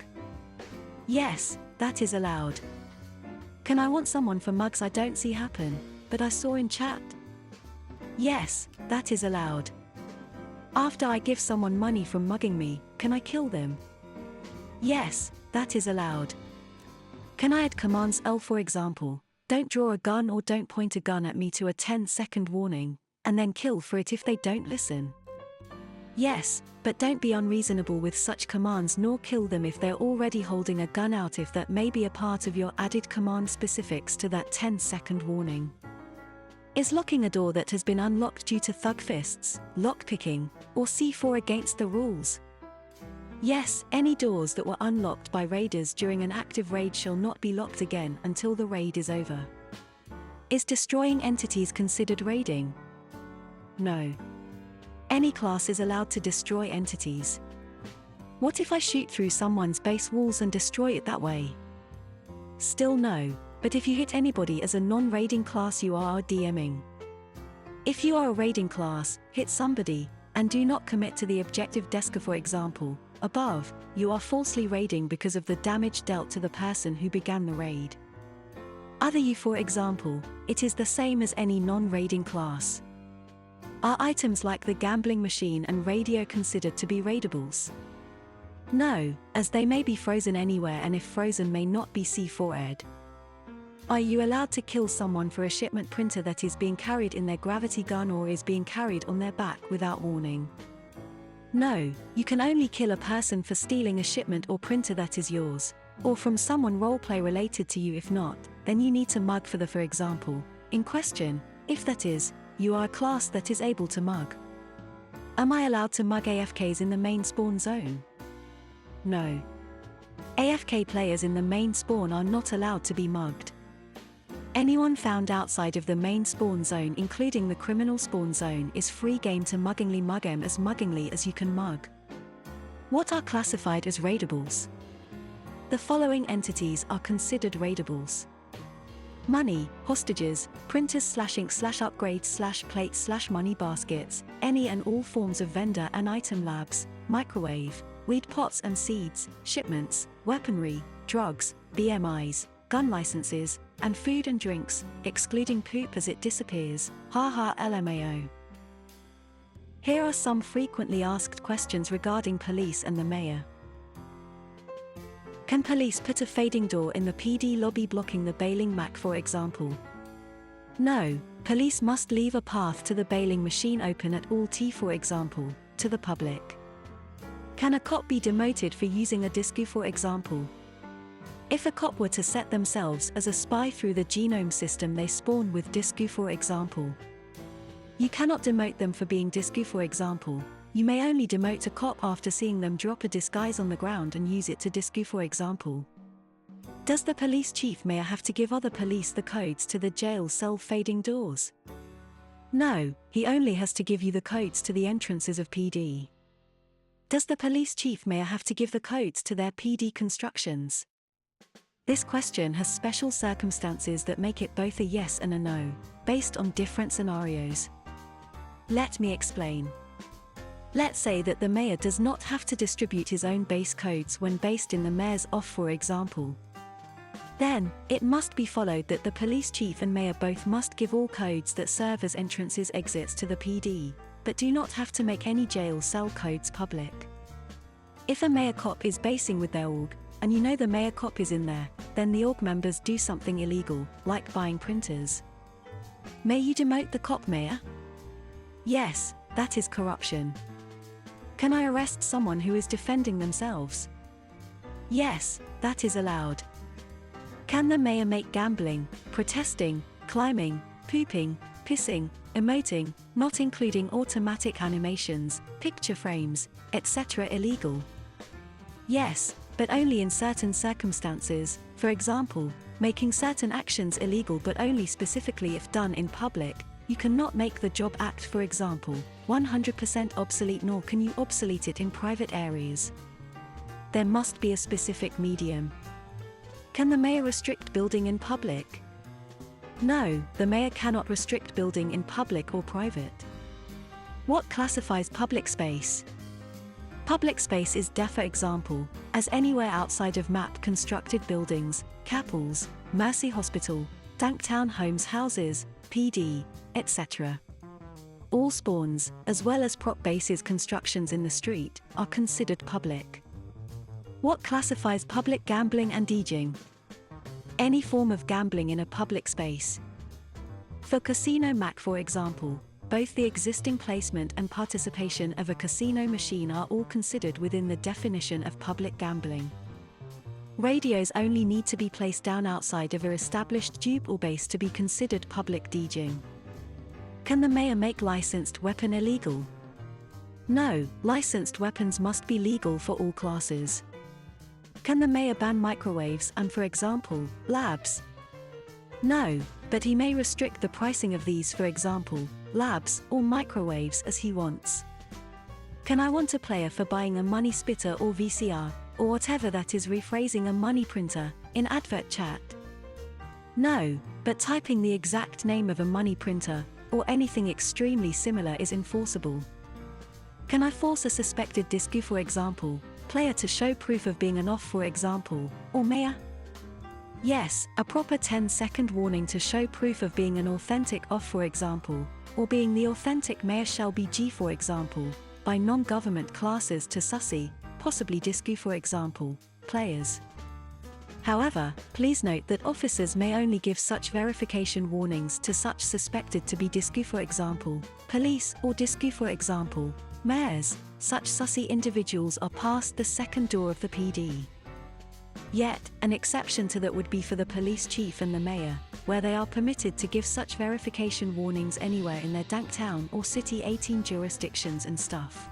Speaker 1: Yes, that is allowed. Can I want someone for mugs I don't see happen, but I saw in chat? Yes, that is allowed. After I give someone money from mugging me, can I kill them? Yes, that is allowed. Can I add commands L, for example, don't draw a gun or don't point a gun at me to a 10-second warning, and then kill for it if they don't listen? Yes, but don't be unreasonable with such commands nor kill them if they're already holding a gun out, if that may be a part of your added command specifics to that 10-second warning. Is locking a door that has been unlocked due to thug fists, lockpicking, or C4 against the rules? Yes, any doors that were unlocked by raiders during an active raid shall not be locked again until the raid is over. Is destroying entities considered raiding? No. Any class is allowed to destroy entities. What if I shoot through someone's base walls and destroy it that way? Still no. But if you hit anybody as a non-raiding class, you are DMing. If you are a raiding class, hit somebody, and do not commit to the objective desk, for example, above, you are falsely raiding because of the damage dealt to the person who began the raid. Other you, for example, it is the same as any non-raiding class. Are items like the gambling machine and radio considered to be raidables? No, as they may be frozen anywhere, and if frozen may not be C4'd. Are you allowed to kill someone for a shipment printer that is being carried in their gravity gun or is being carried on their back without warning? No, you can only kill a person for stealing a shipment or printer that is yours, or from someone roleplay related to you. If not, then you need to mug for example, in question, if that is, you are a class that is able to mug. Am I allowed to mug AFKs in the main spawn zone? No. AFK players in the main spawn are not allowed to be mugged. Anyone found outside of the main spawn zone, including the criminal spawn zone, is free game to muggingly mug them as muggingly as you can mug. What are classified as raidables? The following entities are considered raidables: money, hostages, printers /ink /upgrades /plates /money baskets, any and all forms of vendor and item labs, microwave, weed pots and seeds, shipments, weaponry, drugs, BMIs, gun licenses, and food and drinks, excluding poop as it disappears, haha LMAO. Here are some frequently asked questions regarding police and the mayor. Can police put a fading door in the PD lobby blocking the bailing Mac, for example? No, police must leave a path to the bailing machine open at all T, for example, to the public. Can a cop be demoted for using a discu, for example? If a cop were to set themselves as a spy through the genome system they spawn with discu, for example, you cannot demote them for being discu, for example. You may only demote a cop after seeing them drop a disguise on the ground and use it to discu, for example. Does the police chief mayor have to give other police the codes to the jail cell fading doors? No, he only has to give you the codes to the entrances of PD. Does the police chief mayor have to give the codes to their PD constructions? This question has special circumstances that make it both a yes and a no, based on different scenarios. Let me explain. Let's say that the mayor does not have to distribute his own base codes when based in the mayor's off, for example. Then, it must be followed that the police chief and mayor both must give all codes that serve as entrances exits to the PD, but do not have to make any jail cell codes public. If a mayor cop is basing with their org, and you know the mayor cop is in there, then the org members do something illegal, like buying printers. May you demote the cop mayor? Yes, that is corruption. Can I arrest someone who is defending themselves? Yes, that is allowed. Can the mayor make gambling, protesting, climbing, pooping, pissing, emoting, not including automatic animations, picture frames, etc. illegal? Yes, but only in certain circumstances, for example, making certain actions illegal but only specifically if done in public. You cannot make the Job Act, for example, 100% obsolete, nor can you obsolete it in private areas. There must be a specific medium. Can the mayor restrict building in public? No, the mayor cannot restrict building in public or private. What classifies public space? Public space is for example, as anywhere outside of map constructed buildings, capitals, Mercy Hospital, Danktown homes, houses, PD, etc. All spawns, as well as prop bases constructions in the street, are considered public. What classifies public gambling and DJing? Any form of gambling in a public space. For Casino Mac, for example, both the existing placement and participation of a casino machine are all considered within the definition of public gambling. Radios only need to be placed down outside of a established dupe or base to be considered public DJing. Can the mayor make licensed weapon illegal? No, licensed weapons must be legal for all classes. Can the mayor ban microwaves and, for example, labs? No, but he may restrict the pricing of these, for example, labs or microwaves, as he wants. Can I want a player for buying a money spitter or VCR, or whatever that is, rephrasing a money printer, in advert chat? No, but typing the exact name of a money printer, or anything extremely similar, is enforceable. Can I force a suspected discu, for example, player to show proof of being an off, for example, or mayor? Yes, a proper 10-second warning to show proof of being an authentic off, for example, or being the authentic mayor shall be G, for example, by non-government classes to sussy, possibly discu, for example, players. However, please note that officers may only give such verification warnings to such suspected to be discu, for example, police, or discu, for example, mayors. Such sussy individuals are past the second door of the PD. Yet, an exception to that would be for the police chief and the mayor, where they are permitted to give such verification warnings anywhere in their dank town or city 18 jurisdictions and stuff.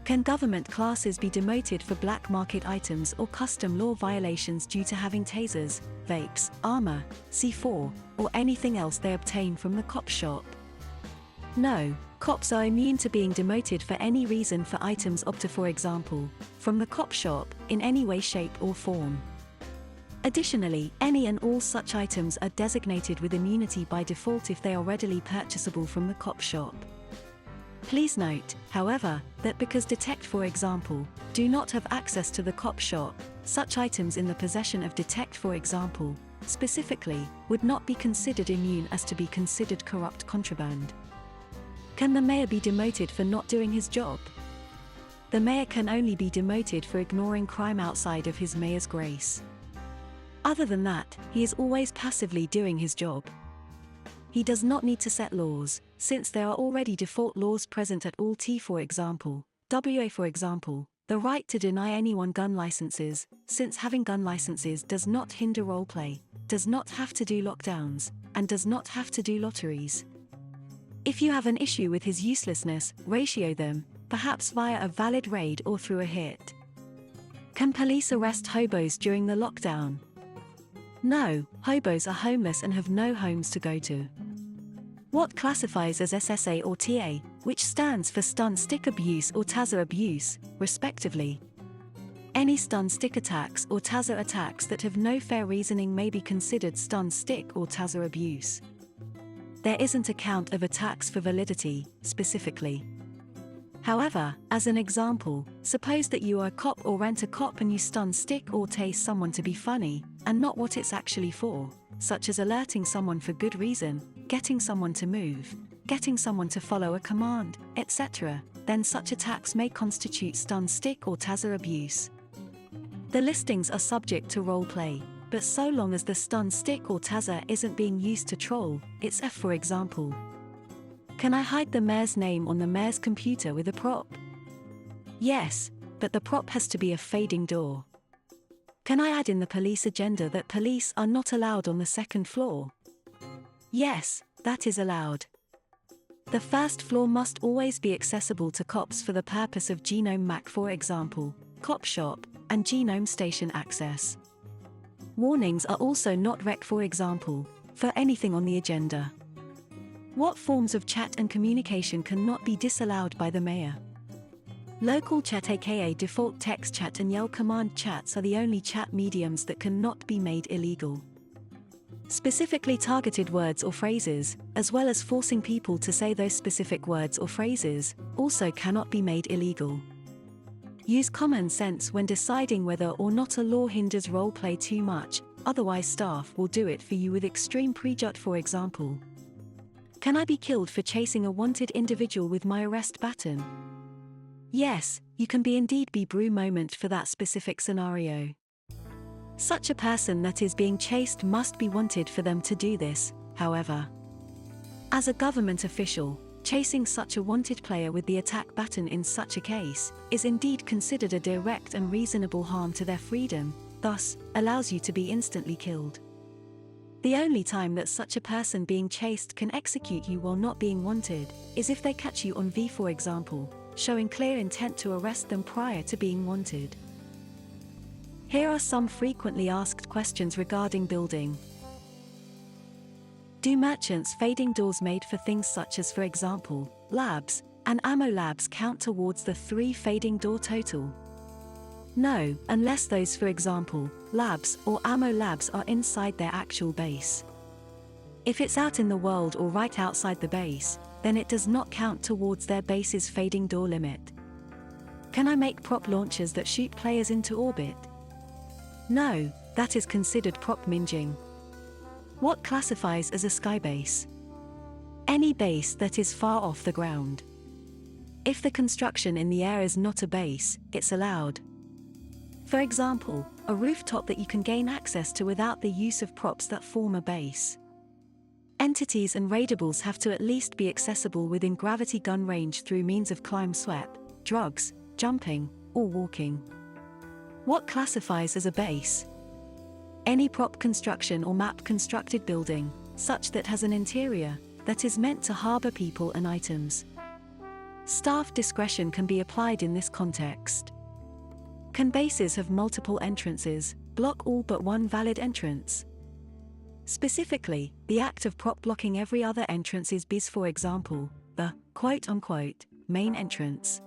Speaker 1: Can government classes be demoted for black market items or custom law violations due to having tasers, vapes, armor, C4, or anything else they obtain from the cop shop? No, cops are immune to being demoted for any reason for items obtained, for example, from the cop shop, in any way, shape, or form. Additionally, any and all such items are designated with immunity by default if they are readily purchasable from the cop shop. Please note, however, that because detect, for example, do not have access to the cop shop, such items in the possession of detect, for example, specifically, would not be considered immune as to be considered corrupt contraband. Can the mayor be demoted for not doing his job? The mayor can only be demoted for ignoring crime outside of his mayor's grace. Other than that, he is always passively doing his job. He does not need to set laws, since there are already default laws present at all T, for example, WA, for example, the right to deny anyone gun licenses, since having gun licenses does not hinder roleplay, does not have to do lockdowns, and does not have to do lotteries. If you have an issue with his uselessness, ratio them, perhaps via a valid raid or through a hit. Can police arrest hobos during the lockdown? No, hobos are homeless and have no homes to go to. What classifies as SSA or TA, which stands for stun stick abuse or taser abuse, respectively? Any stun stick attacks or taser attacks that have no fair reasoning may be considered stun stick or taser abuse. There isn't a count of attacks for validity, specifically. However, as an example, suppose that you are a cop or rent a cop and you stun stick or tase someone to be funny, and not what it's actually for, such as alerting someone for good reason, getting someone to move, getting someone to follow a command, etc., then such attacks may constitute stun stick or taser abuse. The listings are subject to roleplay, but so long as the stun stick or taser isn't being used to troll, it's F, for example. Can I hide the mayor's name on the mayor's computer with a prop? Yes, but the prop has to be a fading door. Can I add in the police agenda that police are not allowed on the second floor? Yes, that is allowed. The first floor must always be accessible to cops for the purpose of Genome Mac, for example, cop shop, and Genome Station access. Warnings are also not rec, for example, for anything on the agenda. What forms of chat and communication cannot be disallowed by the mayor? Local chat, aka default text chat, and yell command chats are the only chat mediums that cannot be made illegal. Specifically targeted words or phrases, as well as forcing people to say those specific words or phrases, also cannot be made illegal. Use common sense when deciding whether or not a law hinders roleplay too much, otherwise staff will do it for you with extreme prejudge, for example. Can I be killed for chasing a wanted individual with my arrest baton? Yes, you can indeed be brew moment for that specific scenario. Such a person that is being chased must be wanted for them to do this, however. As a government official, chasing such a wanted player with the attack baton in such a case is indeed considered a direct and reasonable harm to their freedom, thus, allows you to be instantly killed. The only time that such a person being chased can execute you while not being wanted is if they catch you on V, for example, showing clear intent to arrest them prior to being wanted. Here are some frequently asked questions regarding building. Do merchants' fading doors made for things such as, for example, labs and ammo labs count towards the 3 fading door total? No, unless those, for example, labs or ammo labs are inside their actual base. If it's out in the world or right outside the base, then it does not count towards their base's fading door limit. Can I make prop launchers that shoot players into orbit? No, that is considered prop minging. What classifies as a sky base? Any base that is far off the ground. If the construction in the air is not a base, it's allowed. For example, a rooftop that you can gain access to without the use of props that form a base. Entities and raidables have to at least be accessible within gravity gun range through means of climb, sweep, drugs, jumping, or walking. What classifies as a base? Any prop construction or map constructed building, such that has an interior, that is meant to harbor people and items. Staff discretion can be applied in this context. Can bases have multiple entrances, block all but one valid entrance? Specifically, the act of prop blocking every other entrance is bis, for example, the quote-unquote main entrance.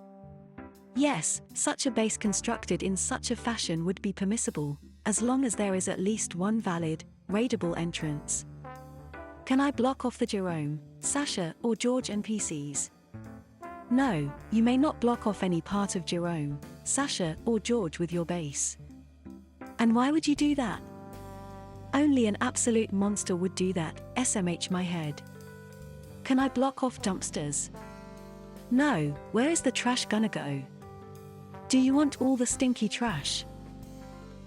Speaker 1: Yes, such a base constructed in such a fashion would be permissible, as long as there is at least one valid, raidable entrance. Can I block off the Jerome, Sasha, or George NPCs? No, you may not block off any part of Jerome, Sasha, or George with your base. And why would you do that? Only an absolute monster would do that, SMH my head. Can I block off dumpsters? No, where is the trash gonna go? Do you want all the stinky trash?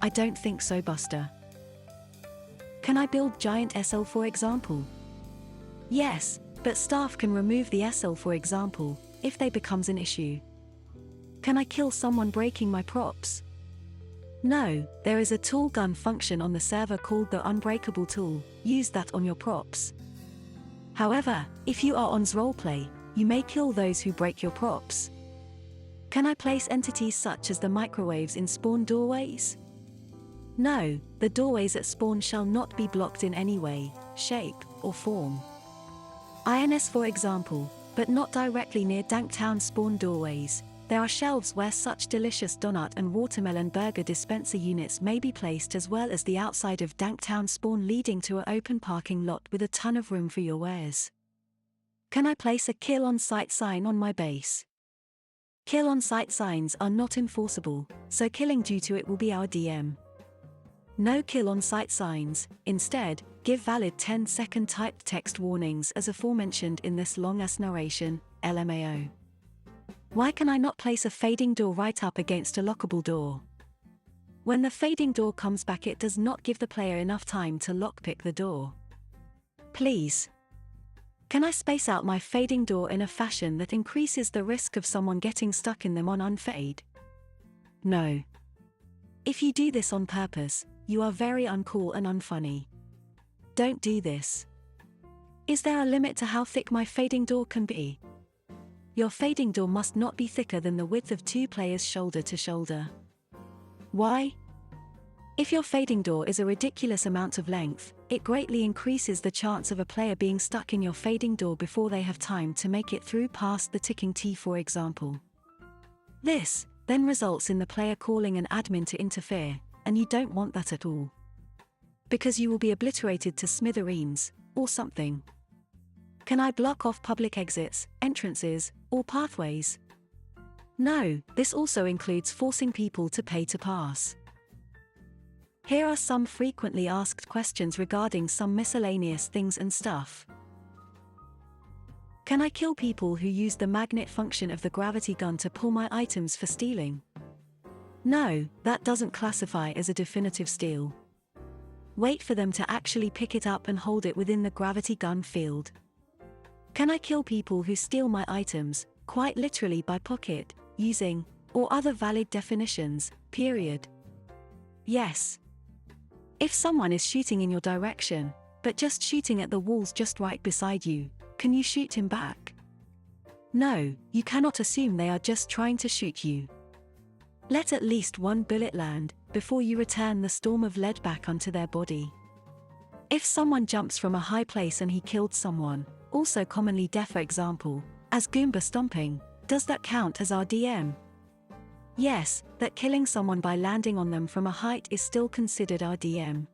Speaker 1: I don't think so, Buster. Can I build giant SL, for example? Yes, but staff can remove the SL, for example, if they becomes an issue. Can I kill someone breaking my props? No, there is a tool gun function on the server called the unbreakable tool, use that on your props. However, if you are on roleplay, you may kill those who break your props. Can I place entities such as the microwaves in spawn doorways? No, the doorways at spawn shall not be blocked in any way, shape, or form. INS, for example, but not directly near Danktown spawn doorways. There are shelves where such delicious donut and watermelon burger dispenser units may be placed, as well as the outside of Danktown spawn, leading to an open parking lot with a ton of room for your wares. Can I place a kill on sight sign on my base? Kill on sight signs are not enforceable, so killing due to it will be our DM. No kill on sight signs, instead, give valid 10-second typed text warnings as aforementioned in this long-ass narration, LMAO. Why can I not place a fading door right up against a lockable door? When the fading door comes back, it does not give the player enough time to lockpick the door. Please. Can I space out my fading door in a fashion that increases the risk of someone getting stuck in them on unfade? No. If you do this on purpose, you are very uncool and unfunny. Don't do this. Is there a limit to how thick my fading door can be? Your fading door must not be thicker than the width of two players shoulder to shoulder. Why? If your fading door is a ridiculous amount of length, it greatly increases the chance of a player being stuck in your fading door before they have time to make it through past the ticking T, for example. This then results in the player calling an admin to interfere, and you don't want that at all. Because you will be obliterated to smithereens, or something. Can I block off public exits, entrances, or pathways? No, this also includes forcing people to pay to pass. Here are some frequently asked questions regarding some miscellaneous things and stuff. Can I kill people who use the magnet function of the gravity gun to pull my items for stealing? No, that doesn't classify as a definitive steal. Wait for them to actually pick it up and hold it within the gravity gun field. Can I kill people who steal my items, quite literally by pocket, using, or other valid definitions, period? Yes. If someone is shooting in your direction, but just shooting at the walls just right beside you, can you shoot him back? No, you cannot assume they are just trying to shoot you. Let at least one bullet land, before you return the storm of lead back onto their body. If someone jumps from a high place and he killed someone, also commonly deaf for example, as Goomba stomping, does that count as RDM? Yes, that killing someone by landing on them from a height is still considered RDM.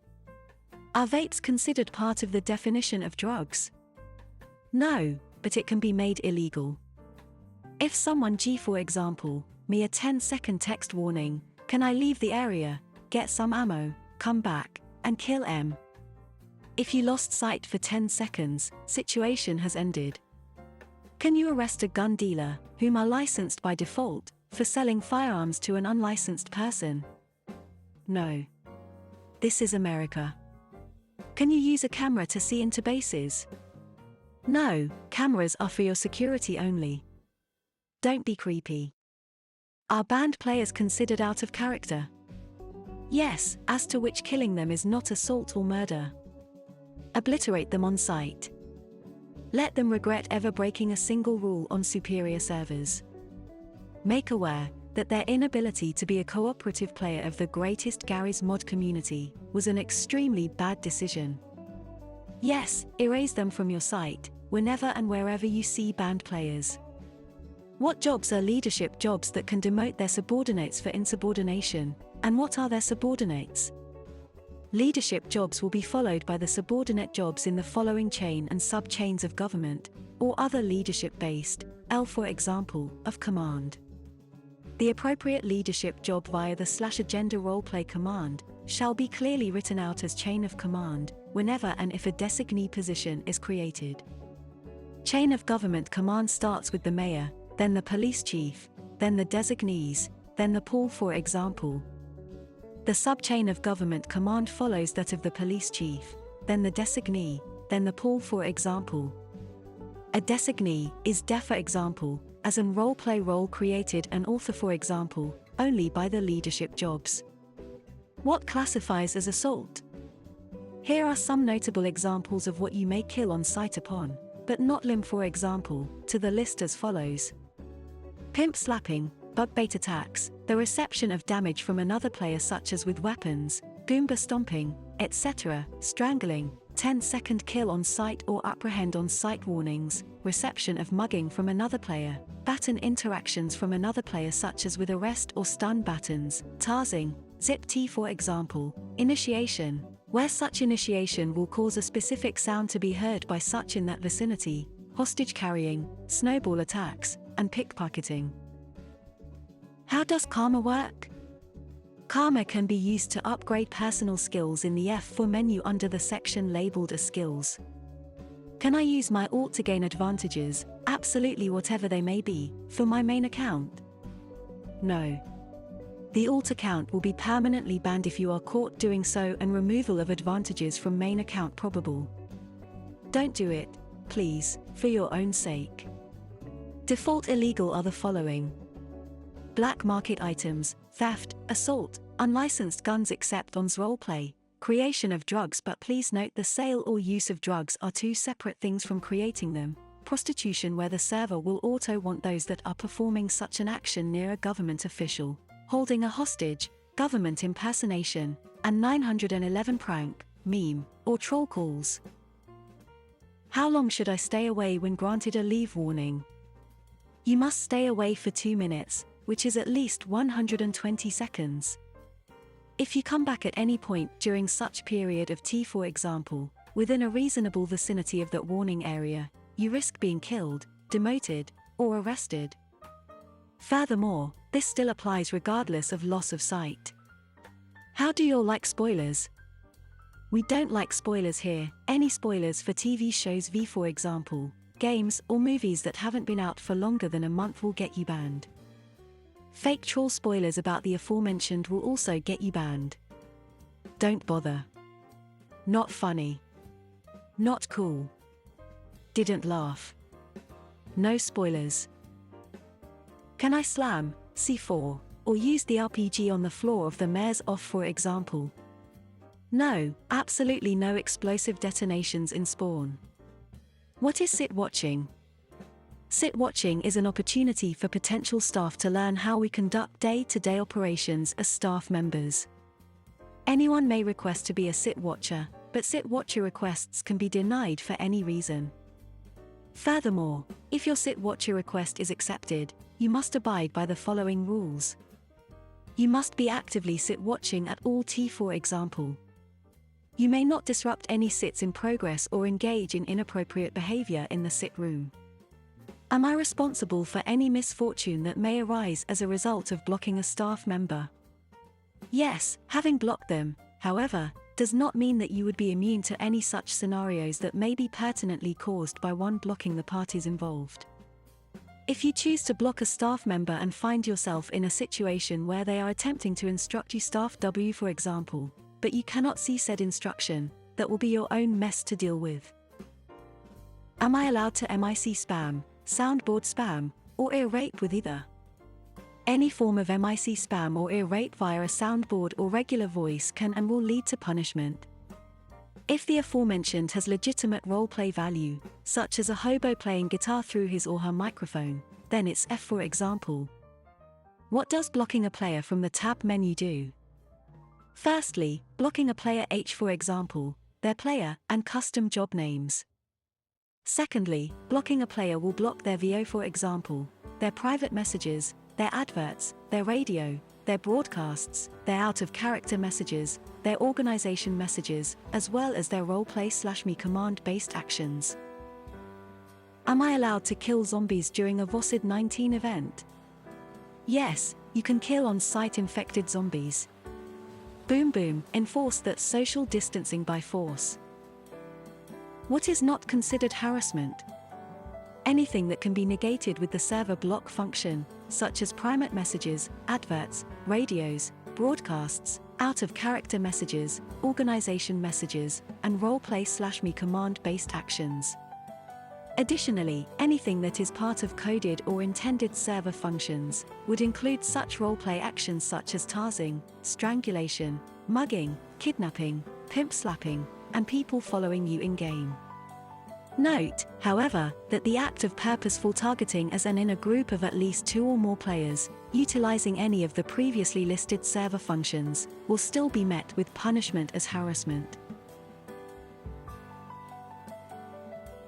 Speaker 1: Are vapes considered part of the definition of drugs? No, but it can be made illegal. If someone G, for example, me a 10-second text warning, can I leave the area, get some ammo, come back, and kill M? If you lost sight for 10 seconds, situation has ended. Can you arrest a gun dealer, whom are licensed by default, for selling firearms to an unlicensed person? No. This is America. Can you use a camera to see into bases? No, cameras are for your security only. Don't be creepy. Are banned players considered out of character? Yes, as to which killing them is not assault or murder. Obliterate them on sight. Let them regret ever breaking a single rule on superior servers. Make aware that their inability to be a cooperative player of the greatest Garry's Mod community was an extremely bad decision. Yes, erase them from your site, whenever and wherever you see banned players. What jobs are leadership jobs that can demote their subordinates for insubordination, and what are their subordinates? Leadership jobs will be followed by the subordinate jobs in the following chain and sub-chains of government, or other leadership-based, L for example, of command. The appropriate leadership job via the /agenda roleplay command shall be clearly written out as chain of command, whenever and if a designee position is created. Chain of government command starts with the mayor, then the police chief, then the designees, then the pool for example. The subchain of government command follows that of the police chief, then the designee, then the pool for example. A designee is for example, as an roleplay role created and author for example, only by the leadership jobs. What classifies as assault? Here are some notable examples of what you may kill on sight upon, but not limb for example, to the list as follows. Pimp slapping, bug bait attacks, the reception of damage from another player such as with weapons, Goomba stomping, etc., strangling, 10-second kill on sight or apprehend on sight warnings, reception of mugging from another player, baton interactions from another player such as with arrest or stun battons, tarzing, zip T for example, initiation, where such initiation will cause a specific sound to be heard by such in that vicinity, hostage carrying, snowball attacks, and pickpocketing. How does karma work? Karma can be used to upgrade personal skills in the F4 menu under the section labeled as skills. Can I use my alt to gain advantages, absolutely whatever they may be, for my main account? No. The alt account will be permanently banned if you are caught doing so, and removal of advantages from main account probable. Don't do it, please, for your own sake. Default illegal are the following: black market items, theft, assault, unlicensed guns except on roleplay, creation of drugs, but please note the sale or use of drugs are two separate things from creating them, prostitution where the server will auto want those that are performing such an action near a government official, holding a hostage, government impersonation, and 911 prank, meme, or troll calls. How long should I stay away when granted a leave warning? You must stay away for 2 minutes, which is at least 120 seconds. If you come back at any point during such period of T, for example, within a reasonable vicinity of that warning area, you risk being killed, demoted, or arrested. Furthermore, this still applies regardless of loss of sight. How do you all like spoilers? We don't like spoilers here. Any spoilers for TV shows v, for example, games or movies that haven't been out for longer than a month will get you banned. Fake troll spoilers about the aforementioned will also get you banned. Don't bother. Not funny. Not cool. Didn't laugh. No spoilers. Can I slam C4 or use the RPG on the floor of the mayor's off, for example? No, absolutely no explosive detonations in spawn. What is sit watching? Sit watching is an opportunity for potential staff to learn how we conduct day-to-day operations as staff members. Anyone may request to be a sit watcher, but sit watcher requests can be denied for any reason. Furthermore, if your sit watcher request is accepted, you must abide by the following rules. You must be actively sit watching at all T, for example. You may not disrupt any sits in progress or engage in inappropriate behavior in the sit room. Am I responsible for any misfortune that may arise as a result of blocking a staff member? Yes, having blocked them, however, does not mean that you would be immune to any such scenarios that may be pertinently caused by one blocking the parties involved. If you choose to block a staff member and find yourself in a situation where they are attempting to instruct you staff W for example, but you cannot see said instruction, that will be your own mess to deal with. Am I allowed to MIC spam, soundboard spam, or ear rape with either? Any form of MIC spam or ear rape via a soundboard or regular voice can and will lead to punishment. If the aforementioned has legitimate roleplay value, such as a hobo playing guitar through his or her microphone, then it's F for example. What does blocking a player from the tab menu do? Firstly, blocking a player H for example, their player and custom job names. Secondly, blocking a player will block their VO for example, their private messages, their adverts, their radio, their broadcasts, their out-of-character messages, their organization messages, as well as their roleplay/me command-based actions. Am I allowed to kill zombies during a VOCID-19 event? Yes, you can kill on-site infected zombies. Boom boom, enforce that social distancing by force. What is not considered harassment? Anything that can be negated with the server block function, such as private messages, adverts, radios, broadcasts, out-of-character messages, organization messages, and roleplay/me command-based actions. Additionally, anything that is part of coded or intended server functions would include such roleplay actions such as tarzing, strangulation, mugging, kidnapping, pimp slapping, and people following you in-game. Note, however, that the act of purposeful targeting as in a group of at least 2 or more players, utilizing any of the previously listed server functions, will still be met with punishment as harassment.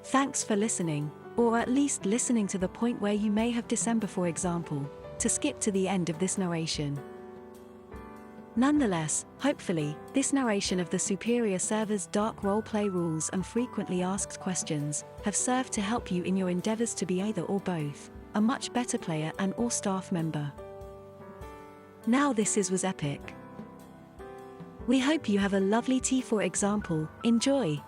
Speaker 1: Thanks for listening, or at least listening to the point where you may have December for example, to skip to the end of this narration. Nonetheless, hopefully, this narration of the superior server's dark roleplay rules and frequently asked questions have served to help you in your endeavors to be either or both a much better player and or staff member. Now this was epic. We hope you have a lovely tea for example, enjoy.